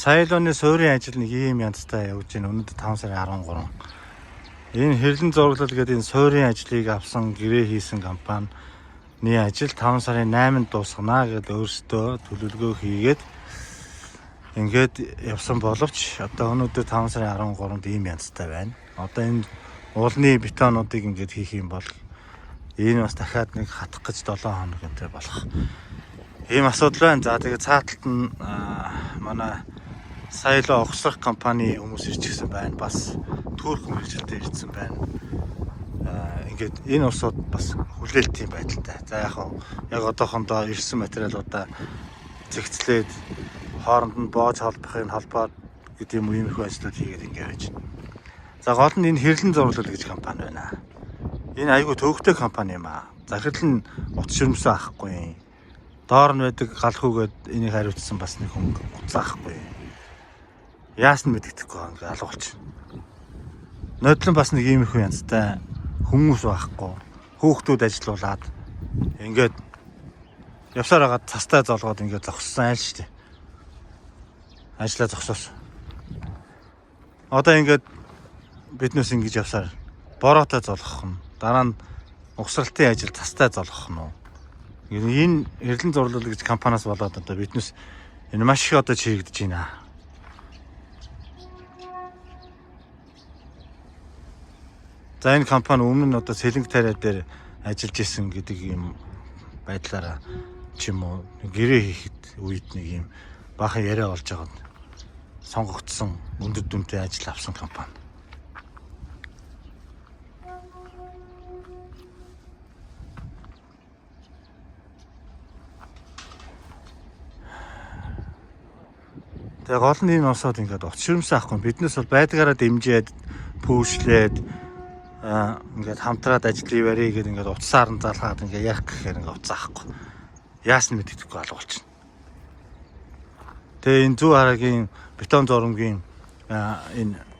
Сайлооны суурийн ажил нэг ийм янзтай явж байна. Өнөөдөр 5 сарын 13. Энэ хэрлэн зураглал гэдэг энэ суурийн ажлыг авсан гэрээ хийсэн компани ажил 5 сарын 8-нд дуусгана гэдээ өөрсдөө төлөвлөгөө хийгээд ингээд явсан боловч одоо өнөөдөр 5 сарын 13-нд ийм янзтай байна. Одоо энэ уулны бетонуудыг ингээд хийх юм бол энэ бас дахиад нэг хатах гэж 7 хоног өнтэй болох. Ийм асуудал байна. За тэгээд цааталт нь манай Сайлоо огсрох компани хүмүүс ирчихсэн байна. Бас Турк мэргэжилтэд ирсэн байна. Ингээд энэ усууд бас хүлээлтийн байдалтай. За яг одоохондоо ирсэн материалуудаа зэгцлээд хооронд нь боож холбохын холбоо гэдэг юм иймэрхүү ажлууд хийгээд ингээд байж байна. За гол нь энэ хэрлэн зураглал гэж компани байна. Энэ айгүй төвөгтэй компани юм аа. Захирал нь утас ширмсэн авахгүй. Доор нь байдаг галхуугээд энийг хариуцсан бас нэг хүн уцаахгүй. Яасан мэддэхгүй ингээ алга болчихно. Нодлон бас нэг иймэрхүү янзтай хүмүүс байхгүй. Хүүхдүүд ажиллаулаад ингээд явсаар хагаад цастай золгоод ингээд зогссон айл штэ. Ажлаа зогсоосон. Одоо ингээд биднээс ингэж явсаар бороотой золгох нь дараа нь угсралтын ажил цастай золгох нь уу. Энэ хэрлэн зураглал гэж компаниас болоод одоо биднээс энэ маш их одоо чирэгдэж байна. За энэ компани өмнө нь одоо сэлэнг тариа дээр ажиллаж исэн гэдэг юм байдлаараа ч юм уу гэрээ хийхэд үед нэг юм баахан яриа болж байгаад сонгогдсон өндөр дүнтэй ажил авсан компани. Тэгээ гол нь энэ усаад ингээд утас ширмсэн авахгүй биднээс бол байдгаараа дэмжиад пүүшлээд ингээд хамтраад ажлыг барья гэдэг ингээд утсаар нь залгаад ингээд ярих гэхээр ингээд утас авахгүй. Яасан мэддэхгүй алга болчихно. Тэгээ энэ зүү харагийн бетон зурмгийн энэ